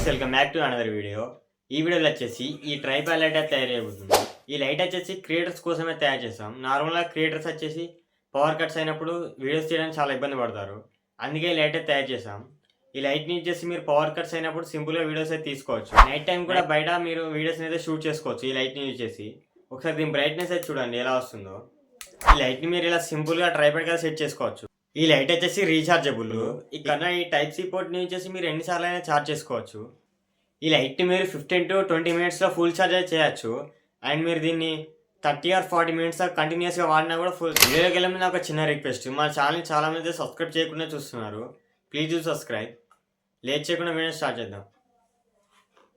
Welcome back to another video. ఈ వీడియోలో వచ్చేసి ఈ ట్రైపాడ్ లైట్ అయితే తయారు చేయబోతుంది. ఈ లైట్ వచ్చేసి క్రియేటర్స్ కోసమే తయారు చేస్తాం. నార్మల్గా క్రియేటర్స్ వచ్చేసి పవర్ కట్స్ అయినప్పుడు వీడియోస్ చేయడానికి చాలా ఇబ్బంది పడతారు. అందుకే ఈ లైట్ అయితే తయారు చేసాం. ఈ లైట్ని వచ్చేసి మీరు పవర్ కట్స్ అయినప్పుడు సింపుల్గా వీడియోస్ అయితే తీసుకోవచ్చు. నైట్ టైం కూడా బయట మీరు వీడియోస్ని అయితే షూట్ చేసుకోవచ్చు ఈ లైట్ని యూజ్ చేసి. ఒకసారి దీని బ్రైట్నెస్ అయితే చూడండి ఎలా వస్తుందో. ఈ లైట్ని మీరు ఇలా సింపుల్గా ట్రైపాడ్ కదా సెట్ చేసుకోవచ్చు. ఈ లైట్ వచ్చేసి రీఛార్జబుల్. ఇక్కడ ఈ టైప్ సి పోర్ట్ని వచ్చేసి మీరు ఎన్నిసార్లు అయినా ఛార్జ్ చేసుకోవచ్చు. ఈ లైట్ని మీరు 15 to 20 minutesలో ఫుల్ ఛార్జ్ అయితే చేయొచ్చు. అండ్ మీరు దీన్ని 30 or 40 minutes కంటిన్యూస్గా వాడినా కూడా ఫుల్. వీడియోకి వెళ్ళే ముందు ఒక చిన్న రిక్వెస్ట్, మా ఛానల్ని చాలామంది సబ్స్క్రైబ్ చేయకుండా చూస్తున్నారు. Please do subscribe. లేట్ చేయకుండా వీడియో స్టార్ట్ చేద్దాం.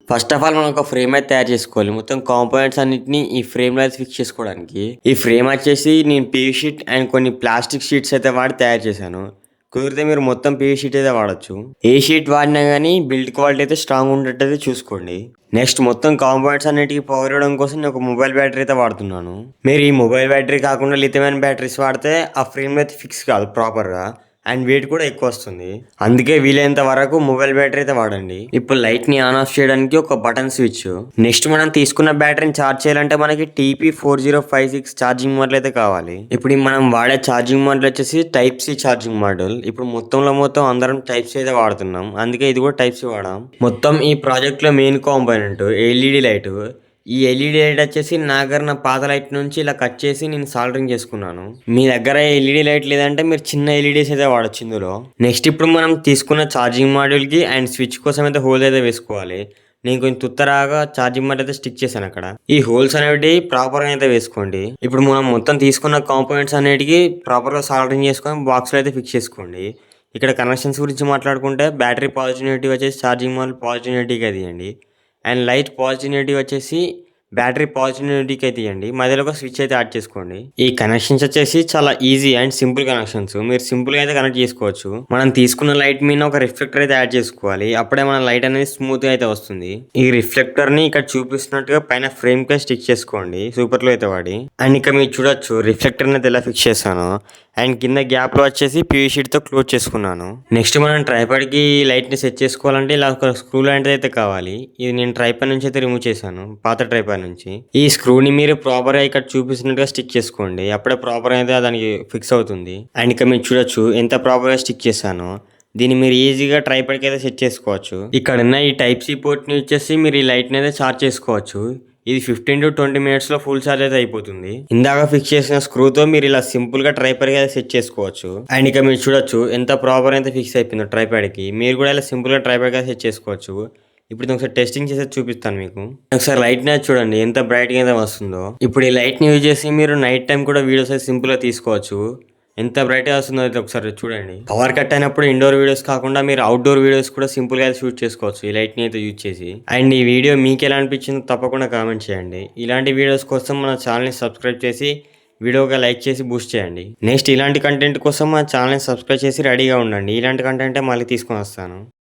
ఫస్ట్ ఆఫ్ ఆల్ మనం ఒక ఫ్రేమ్ అయితే తయారు చేసుకోవాలి. మొత్తం కాంపోనెంట్స్ అన్నింటినీ ఈ ఫ్రేమ్లో అయితే ఫిక్స్ చేసుకోవడానికి. ఈ ఫ్రేమ్ వచ్చేసి నేను పీవీ షీట్ అండ్ కొన్ని ప్లాస్టిక్ షీట్స్ అయితే వాడి తయారు చేశాను. కుదిరితే మీరు మొత్తం పీవీ షీట్ అయితే వాడచ్చు. ఏ షీట్ వాడినా కానీ బిల్డ్ క్వాలిటీ అయితే స్ట్రాంగ్ ఉండేట్టు అయితే చూసుకోండి. నెక్స్ట్ మొత్తం కాంపోనెంట్స్ అన్నిటికీ పవర్ ఇవ్వడం కోసం నేను ఒక మొబైల్ బ్యాటరీ అయితే వాడుతున్నాను. మీరు ఈ మొబైల్ బ్యాటరీ కాకుండా లిథియం బ్యాటరీస్ వాడితే ఆ ఫ్రేమ్ అయితే ఫిక్స్ కాదు ప్రాపర్గా, అండ్ వెయిట్ కూడా ఎక్కువ వస్తుంది. అందుకే వీలైనంత వరకు మొబైల్ బ్యాటరీ అయితే వాడండి. ఇప్పుడు లైట్ ని ఆన్ ఆఫ్ చేయడానికి ఒక బటన్ స్విచ్. నెక్స్ట్ మనం తీసుకున్న బ్యాటరీని ఛార్జ్ చేయాలంటే మనకి TP4056 ఛార్జింగ్ మోడల్ అయితే కావాలి. ఇప్పుడు మనం వాడే ఛార్జింగ్ మోడల్ వచ్చేసి టైప్ సి ఛార్జింగ్ మోడల్. ఇప్పుడు మొత్తం అందరం టైప్ సి అయితే వాడుతున్నాం, అందుకే ఇది కూడా టైప్ సి వాడాం. మొత్తం ఈ ప్రాజెక్ట్ లో మెయిన్ కాంపోనెంట్ ఎల్ఈడి లైట్. ఈ ఎల్ఈడి లైట్ వచ్చేసి నా పాత లైట్ నుంచి ఇలా కట్ చేసి నేను సాల్డరింగ్ చేసుకున్నాను. మీ దగ్గర ఎల్ఈడి లైట్ లేదంటే మీరు చిన్న ఎల్ఈడీస్ అయితే వాడచ్చు ఇందులో. నెక్స్ట్ ఇప్పుడు మనం తీసుకున్న ఛార్జింగ్ మాడ్యూల్కి అండ్ స్విచ్ కోసం అయితే హోల్ అయితే వేసుకోవాలి. నేను కొంచెం తుత్తరాగా ఛార్జింగ్ మాడ్యూల్ అయితే స్టిక్ చేశాను అక్కడ. ఈ హోల్స్ అనేవి ప్రాపర్గా అయితే వేసుకోండి. ఇప్పుడు మనం మొత్తం తీసుకున్న కాంపోనెంట్స్ అనేటికి ప్రాపర్గా సాల్డరింగ్ చేసుకొని బాక్స్లో అయితే ఫిక్స్ చేసుకోండి. ఇక్కడ కనెక్షన్స్ గురించి మాట్లాడుకుంటే బ్యాటరీ పాజిటివ్ నెగిటివ్ వచ్చేసి ఛార్జింగ్ మాడ్యూల్ పాజిటివ్ నెగిటివ్గా తీయండి. అండ్ లైట్ పాజిటివ్ నెగిటివ్ వచ్చేసి బ్యాటరీ పాజిటివ్ నెగిటివ్కి అయితే తీయండి. మధ్యలో ఒక స్విచ్ అయితే యాడ్ చేసుకోండి. ఈ కనెక్షన్స్ వచ్చేసి చాలా ఈజీ అండ్ సింపుల్ కనెక్షన్స్. మీరు సింపుల్గా అయితే కనెక్ట్ చేసుకోవచ్చు. మనం తీసుకున్న లైట్ మీద ఒక రిఫ్లెక్టర్ అయితే యాడ్ చేసుకోవాలి. అప్పుడే మన లైట్ అనేది స్మూత్గా అయితే వస్తుంది. ఈ రిఫ్లెక్టర్ని ఇక్కడ చూపిస్తున్నట్టుగా పైన ఫ్రేమ్ కి స్టిక్ చేసుకోండి సూపర్లో అయితే వాడి. అండ్ ఇక్కడ మీరు చూడొచ్చు రిఫ్లెక్టర్ని అయితే ఎలా ఫిక్స్ చేశాను. అండ్ కింద గ్యాప్ లో వచ్చేసి పీవీ షీట్ తో క్లోజ్ చేసుకున్నాను. నెక్స్ట్ మనం ట్రైపాడ్ కి లైట్ ని సెట్ చేసుకోవాలంటే ఇలా ఒక స్క్రూ లాంటిది అయితే కావాలి. ఇది నేను ట్రైపాడ్ నుంచి అయితే రిమూవ్ చేశాను, పాత ట్రైపాడ్ నుంచి. ఈ స్క్రూని మీరు ప్రాపర్ గా ఇక్కడ చూపిస్తున్నట్టుగా స్టిక్ చేసుకోండి. అప్పుడే ప్రాపర్ అయితే దానికి ఫిక్స్ అవుతుంది. అండ్ ఇక్కడ మీరు చూడొచ్చు ఎంత ప్రాపర్ గా స్టిక్ చేశాను. దీన్ని మీరు ఈజీగా ట్రైపాడ్ కి అయితే సెట్ చేసుకోవచ్చు. ఇక్కడ ఉన్న ఈ టైప్ సి పోర్ట్ ని వచ్చేసి మీరు ఈ లైట్ ని అయితే చార్జ్ చేసుకోవచ్చు. ఇది 15 to 20 minutesలో ఫుల్ ఛార్జ్ అయితే అయిపోతుంది. ఇందాక ఫిక్స్ చేసిన స్క్రూతో మీరు ఇలా సింపుల్ గా ట్రైపాడ్ గా సెట్ చేసుకోవచ్చు. అండ్ ఇక మీరు చూడొచ్చు ఎంత ప్రాపర్ అయితే ఫిక్స్ అయిపోయిందో ట్రైపాడ్ కి. మీరు కూడా ఇలా సింపుల్ గా ట్రైపాడ్ గా సెట్ చేసుకోవచ్చు. ఇప్పుడు ఒకసారి టెస్టింగ్ చేసి చూపిస్తాను మీకు. ఒకసారి లైట్ ని చూడండి ఎంత బ్రైట్ గా అయితే వస్తుందో. ఇప్పుడు ఈ లైట్ ని యూజ్ చేసి మీరు నైట్ టైం కూడా వీడియోస్ అయితే సింపుల్ గా తీసుకోవచ్చు. ఎంత బ్రైట్గా వస్తుందో అయితే ఒకసారి చూడండి. పవర్ కట్ అయినప్పుడు ఇండోర్ వీడియోస్ కాకుండా మీరు అవుట్డోర్ వీడియోస్ కూడా సింపుల్గా షూట్ చేసుకోవచ్చు ఈ లైట్ని అయితే యూజ్ చేసి. అండ్ ఈ వీడియో మీకు ఎలా అనిపించిందో తప్పకుండా కామెంట్ చేయండి. ఇలాంటి వీడియోస్ కోసం మన ఛానల్ని సబ్స్క్రైబ్ చేసి వీడియోగా లైక్ చేసి బూస్ట్ చేయండి. నెక్స్ట్ ఇలాంటి కంటెంట్ కోసం మన ఛానల్ని సబ్స్క్రైబ్ చేసి రెడీగా ఉండండి. ఇలాంటి కంటెంటే మళ్ళీ తీసుకొని వస్తాను.